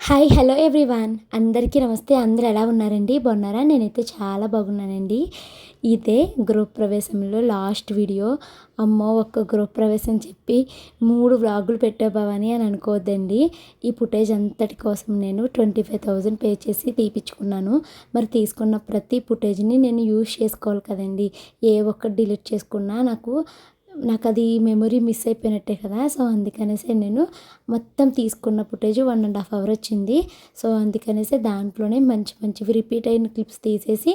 Hi hello everyone అందరికీ నమస్తే. అందరూ ఎలా ఉన్నారండి? బాగున్నారా? నేనైతే చాలా బాగున్నానండి. ఇదే గృహప్రవేశంలో లాస్ట్ వీడియో. అమ్మో, ఒక్క గృహప్రవేశం చెప్పి 3 వ్లాగులు పెట్టా భవాని అని అనుకోవద్దండి. ఈ ఫుటేజ్ అంతటి కోసం నేను 25,000 పే చేసి తీపిచ్చుకున్నాను. మరి తీసుకున్న ప్రతి ఫుటేజ్ని నేను యూజ్ చేసుకోవాలి కదండి. ఏ ఒక్కటి డిలీట్ చేసుకున్నా నాకు అది మెమొరీ మిస్ అయిపోయినట్టే కదా. సో అందుకనేసి నేను మొత్తం తీసుకున్న ఫుటేజ్ 1.5 అవర్ వచ్చింది. సో అందుకనేసి దాంట్లోనే మంచి మంచివి రిపీట్ అయిన క్లిప్స్ తీసేసి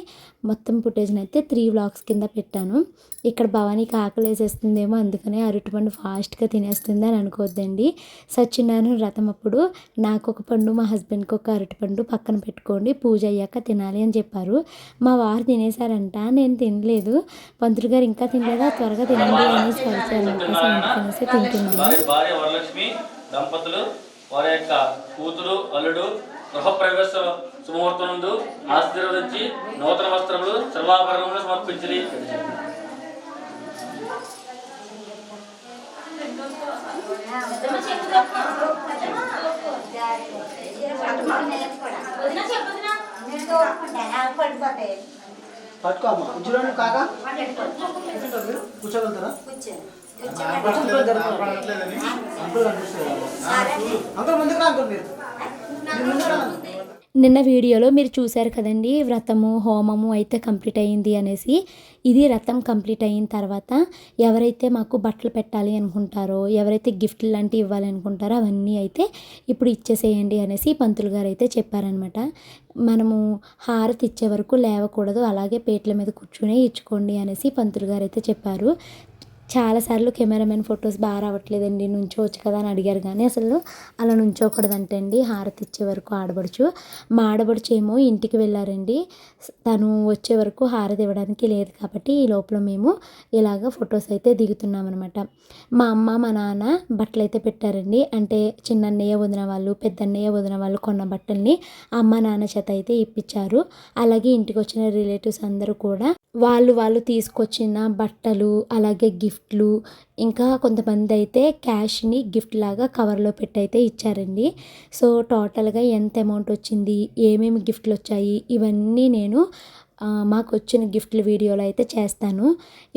మొత్తం ఫుటేజ్ని అయితే 3 వ్లాగ్స్ కింద పెట్టాను. ఇక్కడ భవానీకి ఆకలి వేసేస్తుందేమో, అందుకనే అరటిపండు ఫాస్ట్గా తినేస్తుంది అని అనుకోవద్దండి. సత్యనారాయణ వ్రతం అప్పుడు నాకు ఒక పండు, మా హస్బెండ్కి ఒక అరటిపండు పక్కన పెట్టుకోండి, పూజ అయ్యాక తినాలి అని చెప్పారు. మా వారు తినేశారంట, నేను తినలేదు. పంతులు గారు ఇంకా తినలేదా, త్వరగా తినండి అనేసి అందుకనేసి తింటున్నాను. దంపతులు వారి యొక్క కూతురు అల్లుడు గృహప్రవేశ శుభముహూర్తం నందు ఆశీర్వదించి నూతన వస్త్రములు సర్వాభరణములు సమర్పించి పట్టుకోమ్మా కూర్చోండి. కాకా కూర్చోగలుగుతారా? అంకుల్ ముందుకు రా. అంకుల్ మీరు నిన్న వీడియోలో మీరు చూశారు కదండి, వ్రతము హోమము అయితే కంప్లీట్ అయ్యింది అనేసి. ఇది వ్రతం కంప్లీట్ అయిన తర్వాత ఎవరైతే మాకు బట్టలు పెట్టాలి అనుకుంటారో, ఎవరైతే గిఫ్ట్లు లాంటివి ఇవ్వాలి అనుకుంటారో అవన్నీ అయితే ఇప్పుడు ఇచ్చేసేయండి అనేసి పంతులు గారు అయితే చెప్పారనమాట. మనము హారతి ఇచ్చే వరకు లేవకూడదు, అలాగే పేట్ల మీద కూర్చునే ఇచ్చుకోండి అనేసి పంతులు గారు అయితే చెప్పారు. చాలాసార్లు కెమెరామెన్ ఫొటోస్ బాగా రావట్లేదండి, నుంచోవచ్చు కదా అని అడిగారు. కానీ అసలు అలా నుంచోకూడదంటే అండి, హారతి ఇచ్చే వరకు ఆడబడుచు. మా ఆడబడుచు ఏమో ఇంటికి వెళ్ళారండి. తను వచ్చే వరకు హారతి ఇవ్వడానికి లేదు కాబట్టి ఈ లోపల మేము ఇలాగ ఫొటోస్ అయితే దిగుతున్నాం అనమాట. మా అమ్మ మా నాన్న బట్టలు అయితే పెట్టారండి. అంటే చిన్నన్నయ్య వదిన వాళ్ళు, పెద్దన్నయ్య వదిన వాళ్ళు కొన్న బట్టల్ని అమ్మ నాన్న చేత అయితే ఇప్పించారు. అలాగే ఇంటికి వచ్చిన రిలేటివ్స్ అందరూ కూడా వాళ్ళు తీసుకొచ్చిన బట్టలు, అలాగే గిఫ్ట్లు, ఇంకా కొంతమంది అయితే క్యాష్ని గిఫ్ట్ లాగా కవర్లో పెట్టి అయితే ఇచ్చారండి. సో టోటల్గా ఎంత అమౌంట్ వచ్చింది, ఏమేమి గిఫ్ట్లు వచ్చాయి, ఇవన్నీ నేను మాకు వచ్చిన గిఫ్ట్ల వీడియోలో అయితే చేస్తాను.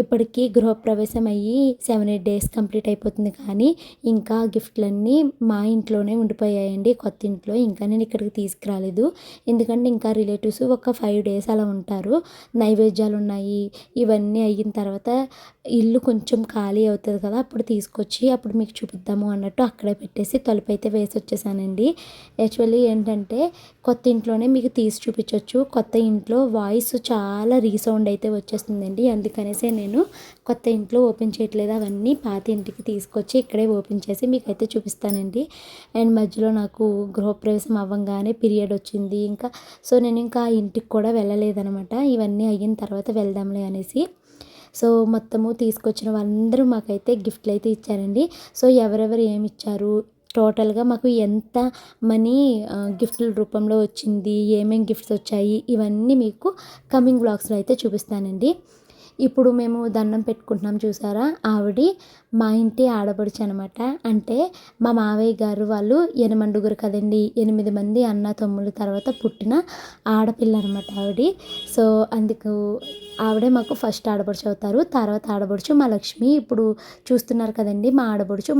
ఇప్పటికీ గృహప్రవేశం అయ్యి 7-8 డేస్ కంప్లీట్ అయిపోతుంది, కానీ ఇంకా గిఫ్ట్లన్నీ మా ఇంట్లోనే ఉండిపోయాయండి, కొత్త ఇంట్లో. ఇంకా నేను ఇక్కడికి తీసుకురాలేదు, ఎందుకంటే ఇంకా రిలేటివ్స్ ఒక 5 డేస్ అలా ఉంటారు. నైవేద్యాలు ఉన్నాయి, ఇవన్నీ అయిన తర్వాత ఇల్లు కొంచెం ఖాళీ అవుతుంది కదా, అప్పుడు తీసుకొచ్చి అప్పుడు మీకు చూపిద్దాము అన్నట్టు అక్కడే పెట్టేసి తలుపు అయితే వేసి వచ్చేసానండి. యాక్చువల్లీ ఏంటంటే కొత్త ఇంట్లోనే మీకు తీసి చూపించవచ్చు, కొత్త ఇంట్లో వాయిస్ చాలా రీసౌండ్ అయితే వచ్చేస్తుందండి. అందుకనేసే నేను కొత్త ఇంట్లో ఓపెన్ చేయట్లేదు, అవన్నీ పాత ఇంటికి తీసుకొచ్చి ఇక్కడే ఓపెన్ చేసి మీకైతే చూపిస్తానండి. అండ్ మధ్యలో నాకు గృహప్రవేశం అవ్వగానే పీరియడ్ వచ్చింది, సో నేను ఇంకా ఇంటికి కూడా వెళ్ళలేదనమాట. ఇవన్నీ అయిన తర్వాత వెళ్దాంలే అనేసి. సో మొత్తము తీసుకొచ్చిన వాళ్ళందరూ మాకైతే గిఫ్ట్లు అయితే ఇచ్చారండి. సో ఎవరెవరు ఏమి ఇచ్చారు, టోటల్గా మాకు ఎంత మనీ గిఫ్ట్ల రూపంలో వచ్చింది, ఏమేమి గిఫ్ట్స్ వచ్చాయి, ఇవన్నీ మీకు కమింగ్ వ్లాగ్స్లో అయితే చూపిస్తానండి. ఇప్పుడు మేము దండం పెట్టుకుంటున్నాం చూసారా, ఆవిడ మా ఇంటి ఆడపడుచు అనమాట. అంటే మా మావయ్య గారు వాళ్ళు 8 కదండి, 8 మంది అన్న తమ్ముళ్ళ తర్వాత పుట్టిన ఆడపిల్ల అనమాట ఆవిడ. సో అందుకు ఆవిడే మాకు ఫస్ట్ ఆడపడుచు అవుతారు. తర్వాత ఆడపడుచు మా లక్ష్మి. ఇప్పుడు చూస్తున్నారు కదండి మా ఆడపడుచు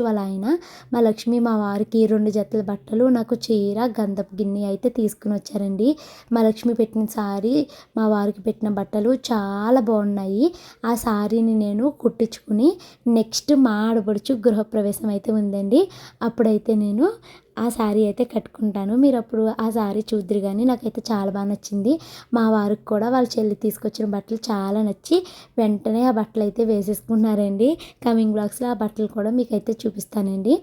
వాళ్ళ ఆయన. మా లక్ష్మి మా వారికి 2 జతల బట్టలు, నాకు చీర, గంధపు గిన్నె అయితే తీసుకుని వచ్చారండి. మా లక్ష్మి పెట్టిన సారీ, మా వారికి పెట్టిన బట్టలు చాలా బాగున్నాయి. ఆ సారీని నేను కుట్టించుకుని నెక్స్ట్ మా ఆడపడుచు గృహప్రవేశం అయితే ఉందండి, అప్పుడైతే నేను ఆ శారీ అయితే కట్టుకుంటాను. మీరు అప్పుడు ఆ శారీ చూద్దరు, కానీ నాకైతే చాలా బాగా నచ్చింది. మా వారికి కూడా వాళ్ళ చెల్లి తీసుకొచ్చిన బట్టలు చాలా నచ్చి వెంటనే ఆ బట్టలు అయితే వేసేసుకున్నారండి. కమింగ్ బ్లాగ్స్లో ఆ బట్టలు కూడా మీకైతే చూపిస్తానండి.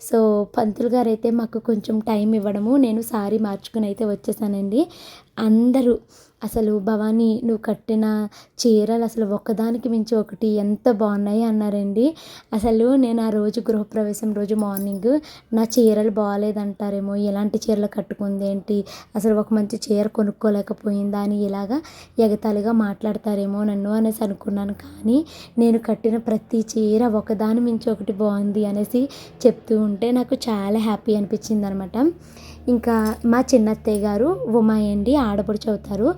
సో పంతులు గారు అయితే మాకు కొంచెం టైం ఇవ్వడము, నేను శారీ మార్చుకుని అయితే వచ్చేసానండి. అందరూ అసలు భవానీ నువ్వు కట్టిన చీరలు అసలు ఒకదానికి మించి ఒకటి ఎంత బాగున్నాయి అన్నారండి. అసలు నేను ఆ రోజు గృహప్రవేశం రోజు మార్నింగ్ నా చీరలు బాగాలేదంటారేమో, ఎలాంటి చీరలు కట్టుకుంది ఏంటి, అసలు ఒక మంచి చీర కొనుక్కోలేకపోయిందా అని ఇలాగా ఎగతాళిగా మాట్లాడతారేమో నన్ను అనేసి అనుకున్నాను. కానీ నేను కట్టిన ప్రతి చీర ఒకదాని మించి ఒకటి బాగుంది అనేసి చెప్తూ ఉంటే నాకు చాలా హ్యాపీ అనిపించింది అనమాట. ఇంకా మా చిన్నత్తయ్య గారు ఉమా అండి, ఆడపడుచు అవుతారు.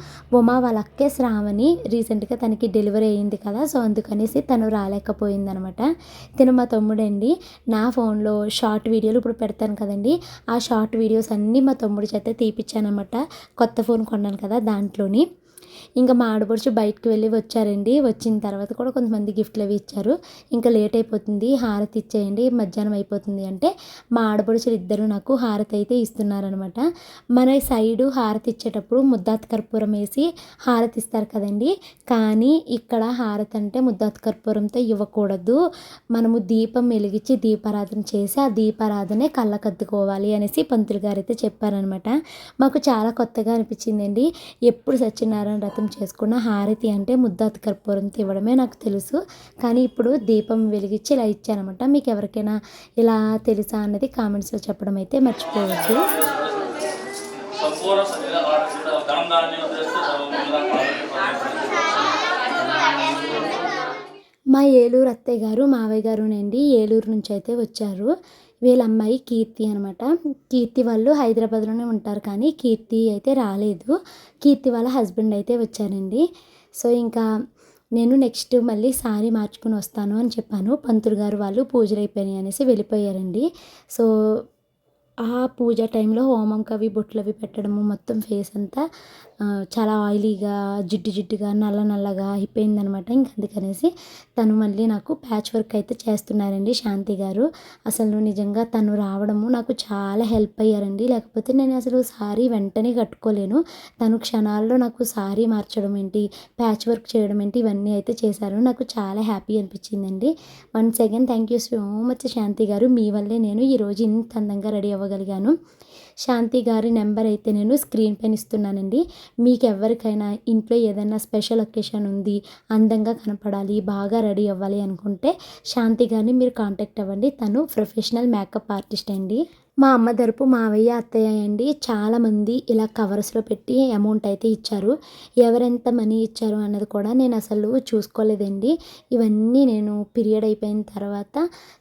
ఉమా వాళ్ళ అక్కే శ్రావణి రీసెంట్గా తనకి డెలివరీ అయ్యింది కదా, సో అందుకనేసి తను రాలేకపోయిందనమాట. తిను మా తమ్ముడండి. నా ఫోన్లో షార్ట్ వీడియోలు ఇప్పుడు పెడతాను కదండి, ఆ షార్ట్ వీడియోస్ అన్నీ మా తమ్ముడి చేత తీపిచ్చానమాట. కొత్త ఫోన్ కొన్నాను కదా దాంట్లోని. ఇంకా మా ఆడపడుచు బయటకు వెళ్ళి వచ్చారండి. వచ్చిన తర్వాత కూడా కొంతమంది గిఫ్ట్లు అవి ఇచ్చారు. ఇంకా లేట్ అయిపోతుంది, హారతి ఇచ్చేయండి, మధ్యాహ్నం అయిపోతుంది అంటే మా ఆడపడుచులు ఇద్దరు నాకు హారతి అయితే ఇస్తున్నారనమాట. మన సైడు హారతి ఇచ్చేటప్పుడు ముద్దాత్ కర్పూరం వేసి హారతి ఇస్తారు కదండి, కానీ ఇక్కడ హారతి అంటే ముద్దాత్ కర్పూరంతో ఇవ్వకూడదు. మనము దీపం వెలిగించి దీపారాధన చేసి ఆ దీపారాధనే కళ్ళకద్దుకోవాలి అనేసి పంతులు గారు అయితే చెప్పారనమాట. మాకు చాలా కొత్తగా అనిపించిందండి. ఎప్పుడు సత్యనారాయణ వ్రతం చేసుకున్న హారతి అంటే ముద్దాత్ కర్పూరంతో ఇవ్వడమే నాకు తెలుసు, కానీ ఇప్పుడు దీపం వెలిగించి ఇలా ఇచ్చానమాట. మీకు ఎవరికైనా ఇలా తెలుసా అన్నది కామెంట్స్లో చెప్పడం అయితే మర్చిపోవద్దు. సంపూర్ణ శరీర ఆరోగ్యత గణదాన్ని ఉద్దేశిస్తూ మా ఏలూరు అత్తయ్య గారు మావయ్య గారునండి ఏలూరు నుంచి అయితే వచ్చారు. వీళ్ళ అమ్మాయి కీర్తి అనమాట. కీర్తి వాళ్ళు హైదరాబాద్లోనే ఉంటారు, కానీ కీర్తి అయితే రాలేదు. కీర్తి వాళ్ళ హస్బెండ్ అయితే వచ్చారండి. సో ఇంకా నేను నెక్స్ట్ మళ్ళీ సారీ మార్చుకుని వస్తాను అని చెప్పాను. పంతులు గారు వాళ్ళు పూజలు అయిపోయినాయి అనేసి వెళ్ళిపోయారండి. సో ఆ పూజ టైంలో హోమంకి అవి బొట్లు అవి పెట్టడము, మొత్తం ఫేస్ అంతా చాలా ఆయిలీగా జిడ్డు జిడ్డుగా నల్ల నల్లగా అయిపోయిందనమాట. ఇంక అందుకనేసి తను మళ్ళీ నాకు ప్యాచ్ వర్క్ అయితే చేస్తున్నారండి శాంతి గారు. అసలు నిజంగా తను రావడము నాకు చాలా హెల్ప్ అయ్యారండి. లేకపోతే నేను అసలు సారీ వెంటనే కట్టుకోలేను. తను క్షణాల్లో నాకు సారీ మార్చడం ఏంటి, ప్యాచ్ వర్క్ చేయడం ఏంటి, ఇవన్నీ అయితే చేశారు. నాకు చాలా హ్యాపీ అనిపించిందండి. Once again thank you so much Shanti గారు. మీ వల్లే నేను ఈరోజు ఇంత అందంగా రెడీ అవ్వగలిగాను. శాంతి గారి నెంబర్ అయితే నేను స్క్రీన్ పైన ఇస్తున్నానండి. మీకు ఎవరికైనా ఇంట్లో ఏదైనా స్పెషల్ ఒకేషన్ ఉంది, అందంగా కనపడాలి, బాగా రెడీ అవ్వాలి అనుకుంటే శాంతి గారిని మీరు కాంటాక్ట్ అవ్వండి. తను ప్రొఫెషనల్ మేకప్ ఆర్టిస్ట్ అండి. మా అమ్మ తరపు మావయ్య అత్తయ్య అండి చాలామంది ఇలా కవర్స్లో పెట్టి అమౌంట్ అయితే ఇచ్చారు. ఎవరెంత మనీ ఇచ్చారు అన్నది కూడా నేను అసలు చూసుకోలేదండి. ఇవన్నీ నేను పీరియడ్ అయిపోయిన తర్వాత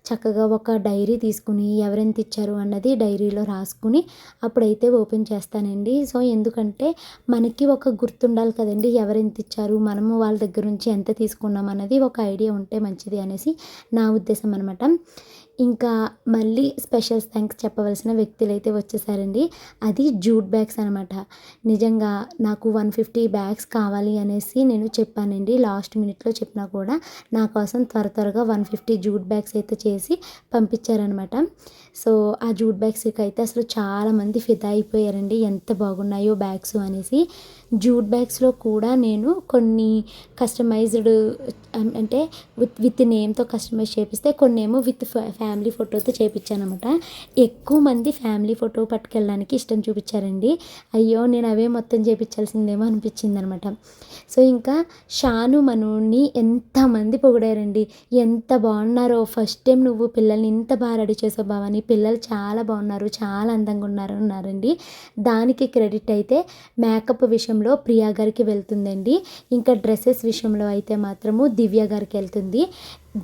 చక్కగా ఒక డైరీ తీసుకుని ఎవరెంత ఇచ్చారు అన్నది డైరీలో రాసుకుని అప్పుడైతే ఓపెన్ చేస్తానండి. సో ఎందుకంటే మనకి ఒక గుర్తుండాలి కదండి, ఎవరెంత ఇచ్చారు, మనము వాళ్ళ దగ్గర నుంచి ఎంత తీసుకున్నాం అన్నది ఒక ఐడియా ఉంటే మంచిది అనేసి నా ఉద్దేశం అనమాట. ఇంకా మళ్ళీ స్పెషల్ థ్యాంక్స్ చెప్పవలసిన వ్యక్తులు అయితే వచ్చేసారండి. అది జూట్ బ్యాగ్స్ అనమాట. నిజంగా నాకు 150 బ్యాగ్స్ కావాలి అనేసి నేను చెప్పానండి. లాస్ట్ మినిట్లో చెప్పినా కూడా నా కోసం త్వరగా 150 జూట్ బ్యాగ్స్ అయితే చేసి పంపించారనమాట. సో ఆ జూట్ బ్యాగ్స్కి అయితే అసలు చాలామంది ఫిదా అయిపోయారండి, ఎంత బాగున్నాయో బ్యాగ్స్ అనేసి. జూట్ బ్యాగ్స్లో కూడా నేను కొన్ని కస్టమైజ్డ్ అంటే విత్ నేమ్తో కస్టమైజ్ చేపిస్తే, కొన్ని ఏమో విత్ ఫ్యామిలీ ఫోటోతో చేయించానమాట. ఎక్కువ మంది ఫ్యామిలీ ఫోటో పట్టుకెళ్ళడానికి ఇష్టం చూపించారండి. అయ్యో నేను అవే మొత్తం చేయించాల్సిందేమో అనిపించింది అనమాట. సో ఇంకా షాను మనూని ఎంతమంది పొగిడారండి, ఎంత బాగున్నారో. ఫస్ట్ టైం నువ్వు పిల్లల్ని ఇంత బాగా రెడీ చేసావు బావని, పిల్లలు చాలా బాగున్నారు, చాలా అందంగా ఉన్నారు అన్నారండి. దానికి క్రెడిట్ అయితే మేకప్ విషయంలో ప్రియా గారికి వెళ్తుందండి. ఇంకా డ్రెస్సెస్ విషయంలో అయితే మాత్రము దివ్య గారికి వెళ్తుంది.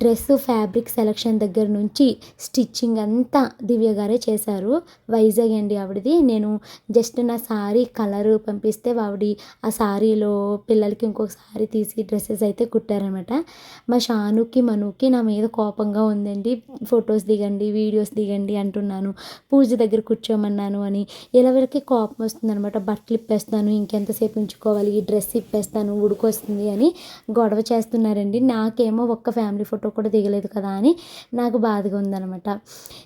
డ్రెస్ ఫ్యాబ్రిక్ సెలెక్షన్ దగ్గర నుంచి స్టిచ్చింగ్ అంతా దివ్య గారే చేశారు. వైజాగ్ అండి ఆవిడది. నేను జస్ట్ నా సారీ కలరు పంపిస్తే ఆవిడ ఆ సారీలో పిల్లలకి ఇంకొక సారీ తీసి డ్రెస్సెస్ అయితే కుట్టారనమాట. మా షానుకి మనుకి నా మీద కోపంగా ఉందండి. ఫొటోస్ దిగండి, వీడియోస్ దిగండి అంటున్నాను, పూజ దగ్గర కూర్చోమన్నాను అని. ఇలా వీళ్ళకి కోపం వస్తుందనమాట. బట్టలు ఇప్పేస్తాను, ఇంకెంతసేపు ఉంచుకోవాలి, ఈ డ్రెస్ ఇప్పేస్తాను, ఉడుకొస్తుంది అని గొడవ చేస్తున్నారండి. నాకేమో ఒక్క ఫ్యామిలీ ఫోటో కూడా దిగలేదు కదా అని నాకు బాధగా ఉందనమాట.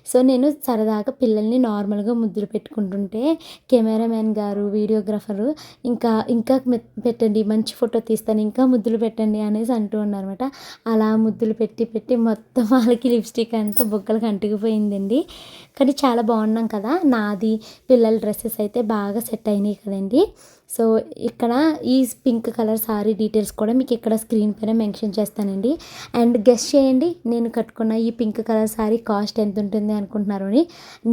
సో నేను సరదాగా పిల్లల్ని నార్మల్గా ముద్దులు పెట్టుకుంటుంటే కెమెరామెన్ గారు, వీడియోగ్రాఫరు ఇంకా పెట్టండి, మంచి ఫోటో తీస్తాను, ఇంకా ముద్దులు పెట్టండి అనేసి అంటూ ఉన్నారనమాట. అలా ముద్దులు పెట్టి మొత్తం వాళ్ళకి లిప్స్టిక్ అంతా బొగ్గలకు అంటుకుపోయిందండి. కానీ చాలా బాగున్నాం కదా. నాది పిల్లల డ్రెస్సెస్ అయితే బాగా సెట్ అయినాయి కదండి. సో ఇక్కడ ఈ పింక్ కలర్ సారీ డీటెయిల్స్ కూడా మీకు ఇక్కడ స్క్రీన్ పైన మెన్షన్ చేస్తానండి. అండ్ గెస్ చేయండి నేను కట్టుకున్న ఈ పింక్ కలర్ సారీ కాస్ట్ ఎంత ఉంటుంది అనుకుంటున్నారు అని.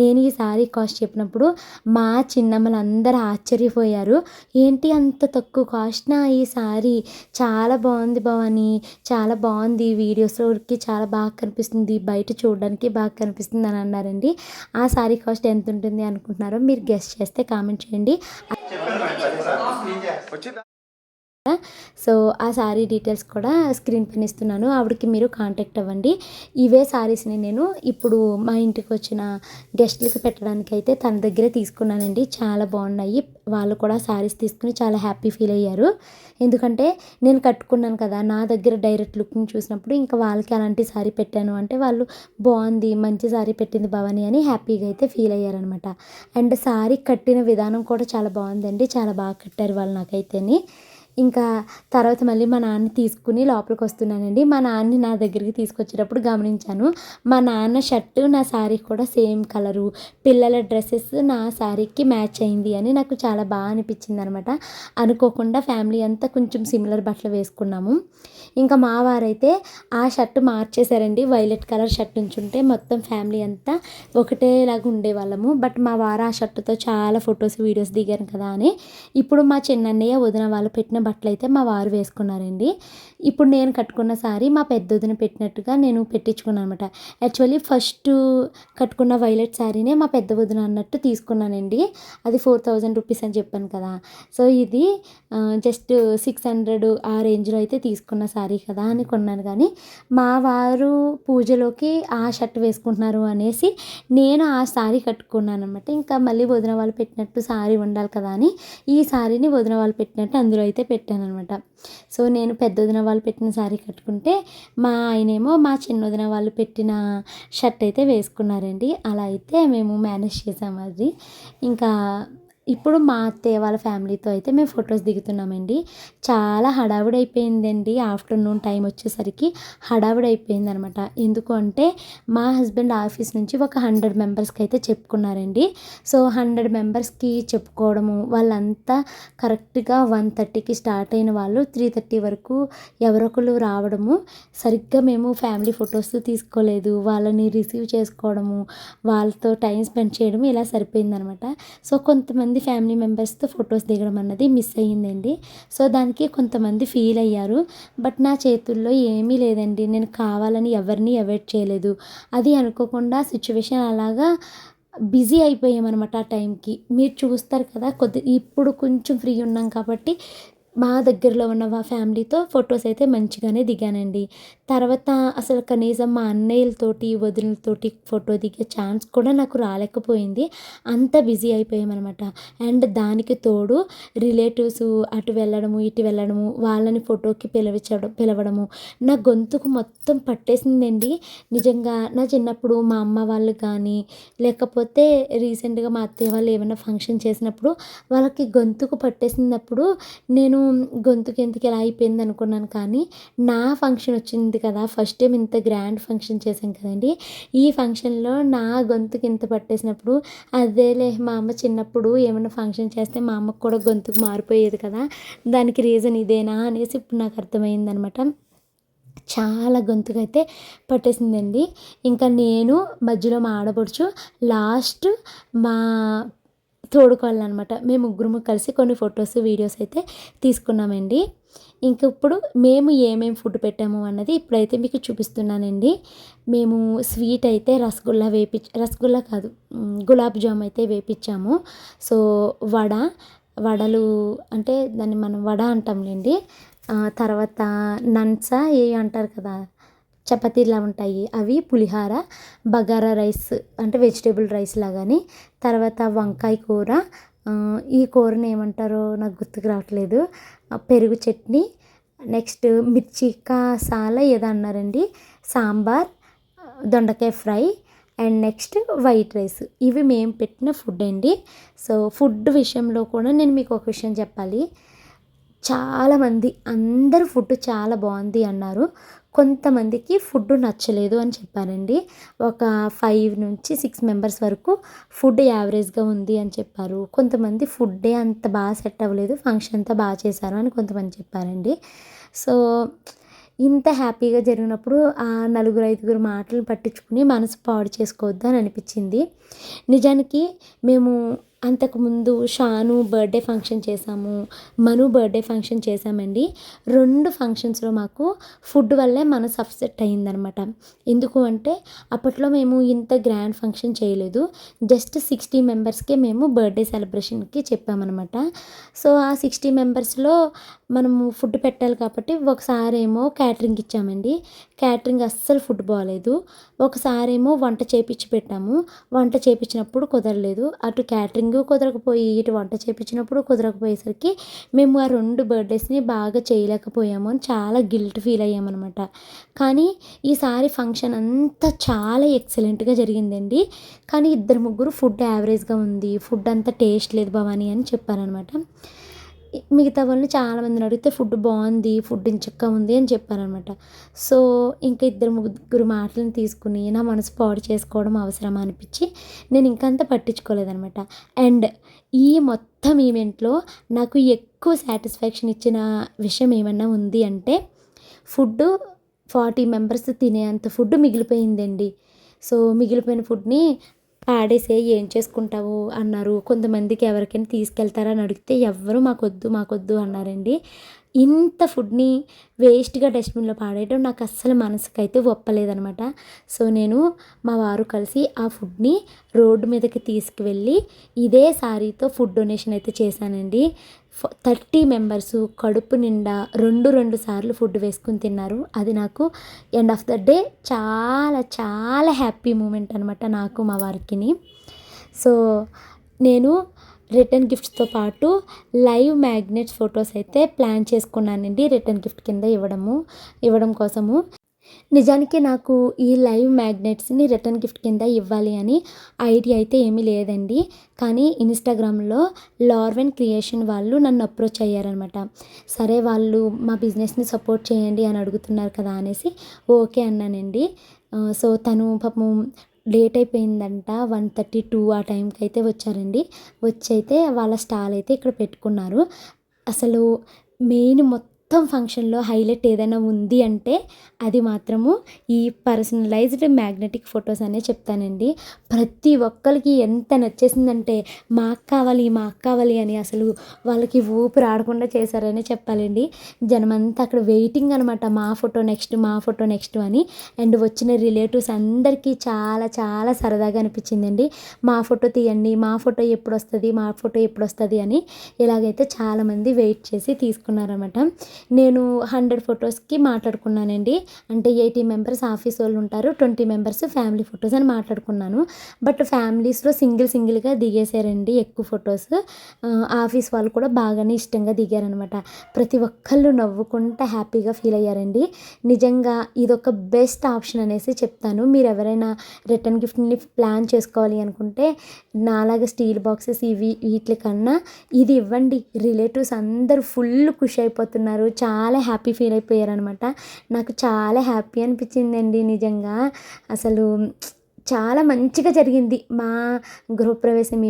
నేను ఈ సారీ కాస్ట్ చెప్పినప్పుడు మా చిన్నమ్మలు అందరూ ఆశ్చర్యపోయారు. ఏంటి అంత తక్కువ కాస్ట్నా ఈ సారీ, చాలా బాగుంది భవాని, చాలా బాగుంది, వీడియోస్లోకి చాలా బాగా కనిపిస్తుంది, బయట చూడడానికి బాగా కనిపిస్తుంది అని అన్నారండి. ఆ సారీ కాస్ట్ ఎంత ఉంటుంది అనుకుంటున్నారో మీరు గెస్ చేస్తే కామెంట్ చేయండి. సో ఆ శారీ డీటెయిల్స్ కూడా స్క్రీన్ పైన ఇస్తున్నాను, ఆవిడకి మీరు కాంటాక్ట్ అవ్వండి. ఇవే శారీస్ని నేను ఇప్పుడు మా ఇంటికి వచ్చిన గెస్ట్లకి పెట్టడానికి అయితే తన దగ్గరే తీసుకున్నానండి. చాలా బాగున్నాయి. వాళ్ళు కూడా శారీస్ తీసుకుని చాలా హ్యాపీ ఫీల్ అయ్యారు. ఎందుకంటే నేను కట్టుకున్నాను కదా, నా దగ్గర డైరెక్ట్ లుక్ని చూసినప్పుడు ఇంకా వాళ్ళకి అలాంటి శారీ పెట్టాను అంటే వాళ్ళు బాగుంది, మంచి శారీ పెట్టింది భవాని అని హ్యాపీగా అయితే ఫీల్ అయ్యారనమాట. అండ్ శారీ కట్టిన విధానం కూడా చాలా బాగుందండి, చాలా బాగా కట్టారు వాళ్ళు నాకైతేని. ఇంకా తర్వాత మళ్ళీ మా నాన్న తీసుకుని లోపలికి వస్తున్నానండి. మా నాన్నని నా దగ్గరికి తీసుకొచ్చేటప్పుడు గమనించాను, మా నాన్న షర్టు నా శారీ కూడా సేమ్ కలరు, పిల్లల డ్రెస్సెస్ నా శారీకి మ్యాచ్ అయింది అని నాకు చాలా బాగా అనిపించింది అనమాట. అనుకోకుండా ఫ్యామిలీ అంతా కొంచెం సిమిలర్ బట్టలు వేసుకున్నాము. ఇంకా మా వారైతే ఆ షర్ట్ మార్చేశారండి. వైలెట్ కలర్ షర్ట్ ఉంచుంటే మొత్తం ఫ్యామిలీ అంతా ఒకటేలాగా ఉండేవాళ్ళము. బట్ మా వారు ఆ షర్టుతో చాలా ఫొటోస్ వీడియోస్ దిగాను కదా అని ఇప్పుడు మా చిన్నన్నయ్య వదిన వాళ్ళు పెట్టిన బట్టలు అయితే మా వారు వేసుకున్నారండి. ఇప్పుడు నేను కట్టుకున్న సారీ మా పెద్ద వదిన పెట్టినట్టుగా నేను పెట్టించుకున్నాను అనమాట. యాక్చువల్లీ ఫస్ట్ కట్టుకున్న వైలెట్ శారీనే మా పెద్ద వదిన అన్నట్టు తీసుకున్నానండి. అది 4000 రూపీస్ అని చెప్పాను కదా. సో ఇది జస్ట్ 600 ఆ రేంజ్లో అయితే తీసుకున్న శారీ కదా అని కొన్నాను. కానీ మా వారు పూజలోకి ఆ షర్ట్ వేసుకుంటున్నారు అనేసి నేను ఆ శారీ కట్టుకున్నాను అనమాట. ఇంకా మళ్ళీ వదిన వాళ్ళు పెట్టినట్టు శారీ ఉండాలి కదా అని ఈ శారీని వదిన వాళ్ళు పెట్టినట్టు అందులో అయితే పెట్టాను అనమాట. సో నేను పెద్ద వదిన వాళ్ళు పెట్టిన శారీ కట్టుకుంటే మా ఆయనేమో మా చిన్న వదిన వాళ్ళు పెట్టిన షర్ట్ అయితే వేసుకున్నారండి. అలా అయితే మేము మేనేజ్ చేసాము అది. ఇంకా ఇప్పుడు మా అత్తయ్య వాళ్ళ ఫ్యామిలీతో అయితే మేము ఫొటోస్ దిగుతున్నామండి. చాలా హడావుడి అయిపోయిందండి. ఆఫ్టర్నూన్ టైం వచ్చేసరికి హడావుడి అయిపోయింది అనమాట. ఎందుకు అంటే మా హస్బెండ్ ఆఫీస్ నుంచి ఒక 100 మెంబర్స్కి అయితే చెప్పుకున్నారండి. సో 100 మెంబర్స్కి చెప్పుకోవడము, వాళ్ళంతా కరెక్ట్గా 1:30కి స్టార్ట్ అయిన వాళ్ళు 3:30 వరకు ఎవరొకరు రావడము, సరిగ్గా మేము ఫ్యామిలీ ఫొటోస్ తీసుకోలేదు, వాళ్ళని రిసీవ్ చేసుకోవడము, వాళ్ళతో టైం స్పెండ్ చేయడం ఇలా సరిపోయిందనమాట. సో కొంతమంది ఫ్యామిలీ మెంబర్స్తో ఫొటోస్ దిగడం అన్నది మిస్ అయ్యిందండి. సో దానికి కొంతమంది ఫీల్ అయ్యారు. బట్ నా చేతుల్లో ఏమీ లేదండి, నేను కావాలని ఎవరిని అవాయిడ్ చేయలేదు. అది అనుకోకుండా సిచ్యువేషన్ అలాగా బిజీ అయిపోయామన్నమాట ఆ టైంకి. మీరు చూస్తారు కదా, ఇప్పుడు కొంచెం ఫ్రీ ఉన్నాం కాబట్టి మా దగ్గరలో ఉన్న మా ఫ్యామిలీతో ఫొటోస్ అయితే మంచిగానే దిగానండి. తర్వాత అసలు కనీసం మా అన్నయ్యలతోటి వదినలతోటి ఫోటో దిగే ఛాన్స్ కూడా నాకు రాలేకపోయింది. అంత బిజీ అయిపోయామన్నమాట. అండ్ దానికి తోడు రిలేటివ్స్ అటు వెళ్ళడము ఇటు వెళ్ళడము, వాళ్ళని ఫోటోకి పిలవడము నా గొంతుకు మొత్తం పట్టేసిందండి. నిజంగా నా చిన్నప్పుడు మా అమ్మ వాళ్ళు కానీ లేకపోతే రీసెంట్గా మా అత్తయ్య వాళ్ళు ఏమైనా ఫంక్షన్ చేసినప్పుడు వాళ్ళకి గొంతుకు పట్టేసినప్పుడు నేను గొంతుకు ఎందుకు ఇలా అయిపోయింది అనుకున్నాను. కానీ నా ఫంక్షన్ వచ్చింది కదా, ఫస్ట్ టైం ఇంత గ్రాండ్ ఫంక్షన్ చేశాం కదండి, ఈ ఫంక్షన్లో నా గొంతుకు ఇంత పట్టేసినప్పుడు అదేలే మా అమ్మ చిన్నప్పుడు ఏమైనా ఫంక్షన్ చేస్తే మా అమ్మకు కూడా గొంతుకు మారిపోయేది కదా, దానికి రీజన్ ఇదేనా అనేసి ఇప్పుడు నాకు అర్థమైందనమాట. చాలా గొంతుకు అయితే పట్టేసిందండి. ఇంకా నేను మధ్యలో మా ఆడపడుచు, లాస్ట్ మా తోడుకోవాలన్నమాట. మేము ముగ్గురు కలిసి కొన్ని ఫొటోస్ వీడియోస్ అయితే తీసుకున్నామండి. ఇంక ఇప్పుడు మేము ఏమేమి ఫుడ్ పెట్టాము అన్నది ఇప్పుడైతే మీకు చూపిస్తున్నానండి. మేము స్వీట్ అయితే రసగుల్లా కాదు, గులాబ్ జామ్ అయితే వేపించాము. సో వడలు అంటే దాన్ని మనం వడ అంటాంలేండి. తర్వాత నన్సా ఏ అంటారు కదా, చపాతీలా ఉంటాయి అవి, పులిహార, బగారా రైస్ అంటే వెజిటేబుల్ రైస్ లాగాని, తర్వాత వంకాయ కూర, ఈ కూరని ఏమంటారో నాకు గుర్తుకు రావట్లేదు, పెరుగు చట్నీ, నెక్స్ట్ మిర్చి కాసాల ఏదో అన్నారండి, సాంబార్, దొండకాయ fry, and next white rice. ఇవి మేము పెట్టిన ఫుడ్ అండి. సో ఫుడ్ విషయంలో కూడా నేను మీకు ఒక విషయం చెప్పాలి. చాలామంది అందరూ ఫుడ్ చాలా బాగుంది అన్నారు. కొంతమందికి ఫుడ్ నచ్చలేదు అని చెప్పారండి. ఒక 5-6 మెంబర్స్ వరకు ఫుడ్ యావరేజ్‌గా ఉంది అని చెప్పారు. కొంతమంది ఫుడ్డే అంత బాగా సెట్ అవ్వలేదు, ఫంక్షన్ అంతా బాగా చేశారు అని కొంతమంది చెప్పారండి. సో, ఇంత హ్యాపీగా జరిగినప్పుడు ఆ నలుగురు, ఐదుగురు మాటలు పట్టించుకుని మనసు పాడు చేసుకోవద్దు అని అనిపించింది. నిజానికి మేము అంతకుముందు షాను బర్త్‌డే ఫంక్షన్ చేశాము. మను బర్త్‌డే ఫంక్షన్ చేశామండి. 2 ఫంక్షన్స్‌లో మాకు ఫుడ్ వల్లే మనసు అప్సెట్ అయిందనమాట. ఎందుకు అంటే అప్పట్లో మేము ఇంత గ్రాండ్ ఫంక్షన్ చేయలేదు. జస్ట్ 60 మెంబర్స్‌కే మేము బర్త్‌డే సెలబ్రేషన్‌కి చెప్పామనమాట. సో, ఆ 60 మెంబర్స్‌లో మనము ఫుడ్ పెట్టాలి కాబట్టి ఒకసారేమో క్యాటరింగ్ ఇచ్చామండి. క్యాటరింగ్ అస్సలు ఫుడ్ బాలేదు. ఒకసారేమో వంట చేపిచ్చి పెట్టాము. వంట చేపిచ్చినప్పుడు కుదరలేదు. అటు క్యాటరింగు కుదరకపోయి, ఇటు వంట చేపిచ్చినప్పుడు కుదరకపోయేసరికి మేము ఆ 2 బర్త్‌డేస్‌ని బాగా చేయలేకపోయాము అని చాలా గిల్ట్ ఫీల్ అయ్యామనమాట. కానీ ఈసారి ఫంక్షన్ అంతా చాలా ఎక్సలెంట్‌గా జరిగిందండి. కానీ ఇద్దరు, ముగ్గురు ఫుడ్ యావరేజ్‌గా ఉంది, ఫుడ్ అంత టేస్ట్ లేదు భవాని అని చెప్పారనమాట. మిగతా వాళ్ళని చాలామందిని అడిగితే ఫుడ్ బాగుంది, ఫుడ్ ఇంచక్కా ఉంది అని చెప్పారనమాట. సో, ఇంకా ఇద్దరు, ముగ్గురు మాటలను తీసుకుని నా మనసు పాడు చేసుకోవడం అవసరమా అనిపించి నేను ఇంకంత పట్టించుకోలేదనమాట. అండ్ ఈ మొత్తం ఈవెంట్‌లో నాకు ఎక్కువ సాటిస్ఫాక్షన్ ఇచ్చిన విషయం ఏమన్నా ఉంది అంటే ఫుడ్డు 40 మెంబర్స్ తినేంత ఫుడ్ మిగిలిపోయిందండి. సో, మిగిలిపోయిన ఫుడ్‌ని పాడేసేయి ఏం చేసుకుంటావు అన్నారు. కొంతమందికి ఎవరికైనా తీసుకెళ్తారా అని అడిగితే ఎవ్వరు మాకొద్దు, మాకొద్దు అన్నారండి. ఇంత ఫుడ్‌ని వేస్ట్‌గా డస్ట్‌బిన్‌లో పాడేయడం నాకు అస్సలు మనసుకైతే ఒప్పలేదనమాట. సో, నేను మా వారు కలిసి ఆ ఫుడ్‌ని రోడ్డు మీదకి తీసుకువెళ్ళి ఇదే సారీతో ఫుడ్ డొనేషన్ అయితే చేశానండి. 30 మెంబర్సు కడుపు నిండా 2 సార్లు ఫుడ్ వేసుకొని తిన్నారు. అది నాకు ఎండ్ ఆఫ్ ద డే చాలా చాలా హ్యాపీ మూమెంట్ అనమాట నాకు, మా వారికిని. సో, నేను రిటర్న్ గిఫ్ట్స్‌తో పాటు లైవ్ మ్యాగ్నెట్స్ ఫోటోస్ అయితే ప్లాన్ చేసుకున్నానండి రిటర్న్ గిఫ్ట్ కింద ఇవ్వడం కోసము. నిజానికి నాకు ఈ లైవ్ మ్యాగ్నెట్స్‌ని రిటర్న్ గిఫ్ట్ కింద ఇవ్వాలి అని ఐడియా అయితే ఏమీ లేదండి. కానీ ఇన్‌స్టాగ్రామ్‌లో లార్వెన్ క్రియేషన్ వాళ్ళు నన్ను అప్రోచ్ అయ్యారనమాట. సరే వాళ్ళు మా బిజినెస్‌ని సపోర్ట్ చేయండి అని అడుగుతున్నారు కదా అనేసి ఓకే అన్నానండి. సో, తను పాపం లేట్ అయిపోయిందంట. 1:32 ఆ టైంకి అయితే వచ్చారండి. వచ్చైతే వాళ్ళ స్టాల్ అయితే ఇక్కడ పెట్టుకున్నారు. అసలు మెయిన్ మొత్తం ఫంక్షన్‌లో హైలైట్ ఏదైనా ఉంది అంటే అది మాత్రము ఈ పర్సనలైజ్డ్ మ్యాగ్నెటిక్ ఫోటోస్ అనే చెప్తానండి. ప్రతి ఒక్కళ్ళకి ఎంత నచ్చేసిందంటే మాకు కావాలి, మాకు కావాలి అని అసలు వాళ్ళకి ఊపిరి ఆడకుండా చేశారనే చెప్పాలండి. జనమంతా అక్కడ వెయిటింగ్ అనమాట. మా ఫోటో నెక్స్ట్, మా ఫోటో నెక్స్ట్ అని. అండ్ వచ్చిన రిలేటివ్స్ అందరికీ చాలా చాలా సరదాగా అనిపించిందండి. మా ఫోటో తీయండి, మా ఫోటో ఎప్పుడొస్తది, మా ఫోటో ఎప్పుడొస్తది అని ఇలాగైతే చాలామంది వెయిట్ చేసి తీసుకున్నారనమాట. నేను 100 ఫోటోస్‌కి మాట్లాడుకున్నానండి. అంటే 80 మెంబర్స్ ఆఫీస్ వాళ్ళు ఉంటారు, 20 మెంబర్స్ ఫ్యామిలీ ఫోటోస్ అని మాట్లాడుకున్నాను. బట్ ఫ్యామిలీస్‌లో సింగిల్‌గా దిగేశారండి ఎక్కువ ఫోటోస్. ఆఫీస్ వాళ్ళు కూడా బాగానే ఇష్టంగా దిగారనమాట. ప్రతి ఒక్కళ్ళు నవ్వుకుంటా హ్యాపీగా ఫీల్ అయ్యారండి. నిజంగా ఇదొక బెస్ట్ ఆప్షన్ అనేసి చెప్తాను. మీరు ఎవరైనా రిటర్న్ గిఫ్ట్‌ని ప్లాన్ చేసుకోవాలి అనుకుంటే నాలాగా స్టీల్ బాక్సెస్ వీట్లి కన్నా ఇది ఇవ్వండి. రిలేటివ్స్ అందరూ ఫుల్ ఖుషి అయిపోతున్నారు. చాలా హ్యాపీ ఫీల్ అయిపోయారనమాట. నాకు చాలా హ్యాపీ అనిపించిందండి నిజంగా. అసలు చాలా మంచిగా జరిగింది మా గృహప్రవేశం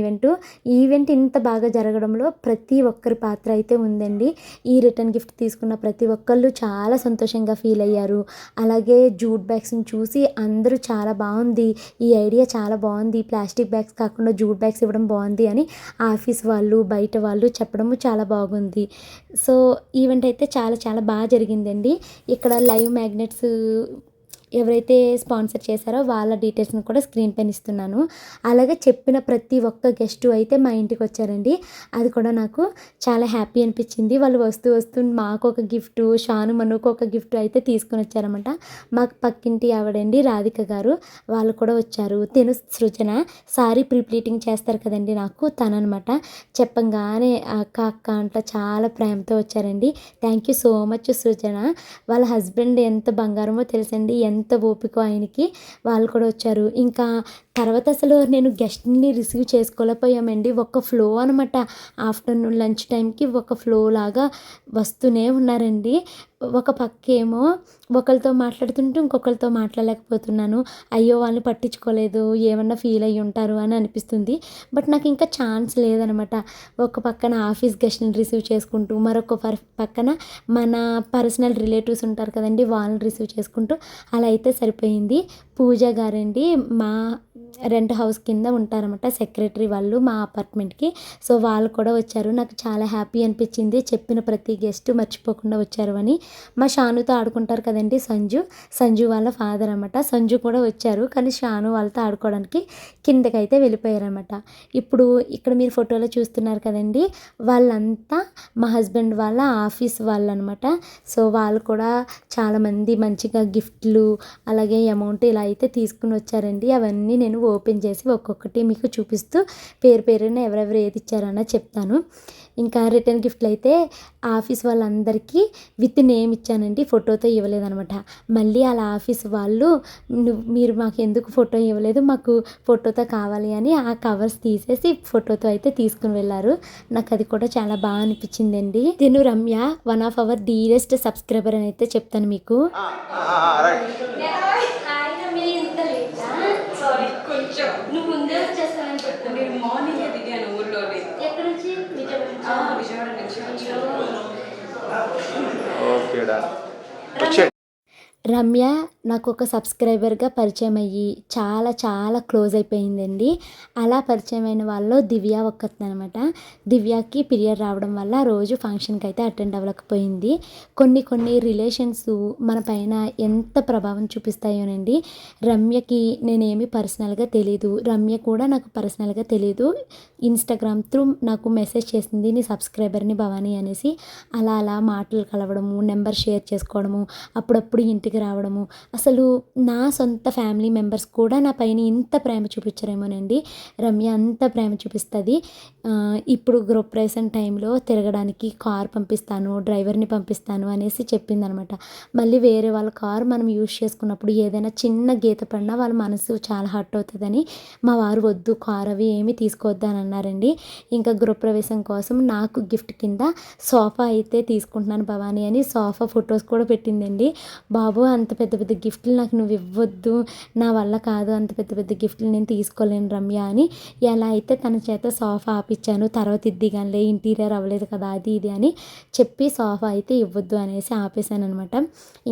ఈవెంట్ ఇంత బాగా జరగడంలో ప్రతి ఒక్కరి పాత్ర అయితే ఉందండి. ఈ రిటర్న్ గిఫ్ట్ తీసుకున్న ప్రతి ఒక్కళ్ళు చాలా సంతోషంగా ఫీల్ అయ్యారు. అలాగే జూట్ బ్యాగ్స్ని చూసి అందరూ చాలా బాగుంది, ఈ ఐడియా చాలా బాగుంది, ప్లాస్టిక్ బ్యాగ్స్ కాకుండా జూట్ బ్యాగ్స్ ఇవ్వడం బాగుంది అని ఆఫీస్ వాళ్ళు, బయట వాళ్ళు చెప్పడము చాలా బాగుంది. సో, ఈవెంట్ అయితే చాలా చాలా బాగా జరిగిందండి. ఇక్కడ లైవ్ మ్యాగ్నెట్స్ ఎవరైతే స్పాన్సర్ చేశారో వాళ్ళ డీటెయిల్స్ని కూడా స్క్రీన్ పైన ఇస్తున్నాను. అలాగే చెప్పిన ప్రతి ఒక్క గెస్టు అయితే మా ఇంటికి వచ్చారండి. అది కూడా నాకు చాలా హ్యాపీ అనిపించింది. వాళ్ళు వస్తూ మాకు ఒక గిఫ్ట్, షాను మనుకు ఒక గిఫ్ట్ అయితే తీసుకొని వచ్చారన్నమాట. మాకు పక్కింటి ఆవిడండి రాధిక గారు, వాళ్ళు కూడా వచ్చారు. తిను సృజన సారీ ప్రీప్లీటింగ్ చేస్తారు కదండి నాకు, తననమాట. చెప్పంగానే అక్క అంట చాలా ప్రేమతో వచ్చారండి. థ్యాంక్ యూ సో మచ్ సృజన. వాళ్ళ హస్బెండ్ ఎంత బంగారమో తెలుసండి, ఎంత ఎంత ఓపిక ఆయనకి, వాళ్ళు కూడా వచ్చారు. ఇంకా తర్వాత అసలు నేను గెస్ట్‌ని రిసీవ్ చేసుకోలేకపోయామండి. ఒక ఫ్లో అనమాట. ఆఫ్టర్‌నూన్ లంచ్ టైంకి ఒక ఫ్లో లాగా వస్తూనే ఉన్నారండి. ఒక పక్కేమో ఒకళ్ళతో మాట్లాడుతుంటే ఇంకొకళ్ళతో మాట్లాడలేకపోతున్నాను. అయ్యో! వాళ్ళని పట్టించుకోలేదు, ఏమన్నా ఫీల్ అయ్యి ఉంటారు అని అనిపిస్తుంది. బట్ నాకు ఇంకా ఛాన్స్ లేదనమాట. ఒక పక్కన ఆఫీస్ గెస్ట్‌ని రిసీవ్ చేసుకుంటూ, మరొక పక్కన మన పర్సనల్ రిలేటివ్స్ ఉంటారు కదండీ! వాళ్ళని రిసీవ్ చేసుకుంటూ అలా అయితే సరిపోయింది. పూజ గారండి మా రెంట్ హౌస్ కింద ఉంటారనమాట. సెక్రటరీ వాళ్ళు మా అపార్ట్మెంట్‌కి. సో, వాళ్ళు కూడా వచ్చారు. నాకు చాలా హ్యాపీ అనిపించింది. చెప్పిన ప్రతి గెస్ట్ మర్చిపోకుండా వచ్చారు అని. మా షానుతో ఆడుకుంటారు కదండీ సంజు వాళ్ళ ఫాదర్ అనమాట. సంజు కూడా వచ్చారు. కానీ షాను వాళ్ళతో ఆడుకోవడానికి కిందకైతే వెళ్ళిపోయారనమాట. ఇప్పుడు ఇక్కడ మీరు ఫోటోలో చూస్తున్నారు కదండీ! వాళ్ళంతా మా హస్బెండ్ వాళ్ళ ఆఫీస్ వాళ్ళనమాట. సో, వాళ్ళు కూడా చాలామంది మంచిగా గిఫ్ట్‌లు అలాగే అమౌంట్ ఇలా అయితే తీసుకొని వచ్చారండి. అవన్నీ నేను ఓపెన్ చేసి ఒక్కొక్కటి మీకు చూపిస్తూ పేరున ఎవరెవరు ఏది ఇచ్చారన్నది చెప్తాను. ఇంకా రిటర్న్ గిఫ్ట్‌లు అయితే ఆఫీస్ వాళ్ళందరికీ విత్ నేమ్ ఇచ్చానండి. ఫోటోతో ఇవ్వలేదనమాట. మళ్ళీ అలా ఆఫీస్ వాళ్ళు మీరు మాకు ఎందుకు ఫోటో ఇవ్వలేదు, మాకు ఫోటోతో కావాలి అని ఆ కవర్స్ తీసేసి ఫోటోతో అయితే తీసుకుని వెళ్ళారు. నాకు అది కూడా చాలా బాగా అనిపించిందండి. తిను Ramya one of our dearest subscriber అని అయితే చెప్తాను మీకు. సారీ కొంచెం నువ్వు ముందే వచ్చేస్తానని చెప్తాను. నేను మార్నింగే దిగాను ఊర్లోనే. ఎక్కడి నుంచి? విజయవాడ నుంచి వచ్చాను. ఓకే డా వచ్చే రమ్య నాకు ఒక సబ్స్క్రైబర్గా పరిచయం అయ్యి చాలా క్లోజ్ అయిపోయిందండి. అలా పరిచయం అయిన వాళ్ళలో దివ్య ఒక్కతనమాట. దివ్యకి పీరియడ్ రావడం వల్ల రోజు ఫంక్షన్కి అయితే అటెండ్ అవ్వలేకపోయింది. కొన్ని రిలేషన్స్ మన పైన ఎంత ప్రభావం చూపిస్తాయోనండి. రమ్యకి నేనేమి పర్సనల్గా తెలీదు, రమ్య కూడా నాకు పర్సనల్గా తెలీదు. ఇన్స్టాగ్రామ్ త్రూ నాకు మెసేజ్ చేసింది, నీ సబ్స్క్రైబర్ని భవానీ అనేసి. అలా మాటలు కలవడము, నెంబర్ షేర్ చేసుకోవడము, అప్పుడప్పుడు ఇంటికి రావడము. అసలు నా సొంత ఫ్యామిలీ మెంబర్స్ కూడా నా పైన ఇంత ప్రేమ చూపించరేమోనండి. రమ్య అంత ప్రేమ చూపిస్తుంది. ఇప్పుడు గృహప్రవేశం టైంలో తిరగడానికి కార్ పంపిస్తాను, డ్రైవర్ని పంపిస్తాను అనేసి చెప్పిందనమాట. మళ్ళీ వేరే వాళ్ళ కార్ మనం యూజ్ చేసుకున్నప్పుడు ఏదైనా చిన్న గీత పడినా వాళ్ళ మనసు చాలా హర్ట్ అవుతుందని మా వారు వద్దు కార్ అవి ఏమీ తీసుకోవద్దు అని అన్నారండి. ఇంకా గృహప్రవేశం కోసం నాకు గిఫ్ట్ కింద సోఫా అయితే తీసుకుంటున్నాను భవానీ అని సోఫా ఫొటోస్ కూడా పెట్టిందండి. బాబు అంత పెద్ద గిఫ్ట్లు నాకు నువ్వు ఇవ్వద్దు, నా వల్ల కాదు, అంత పెద్ద గిఫ్ట్లు నేను తీసుకోలేను రమ్య అని ఎలా అయితే తన చేత సోఫా ఆపిచ్చాను. తర్వాత ఇద్దిగానిలే, ఇంటీరియర్ అవ్వలేదు కదా అది ఇది అని చెప్పి సోఫా అయితే ఇవ్వద్దు అనేసి ఆపేశాను అనమాట.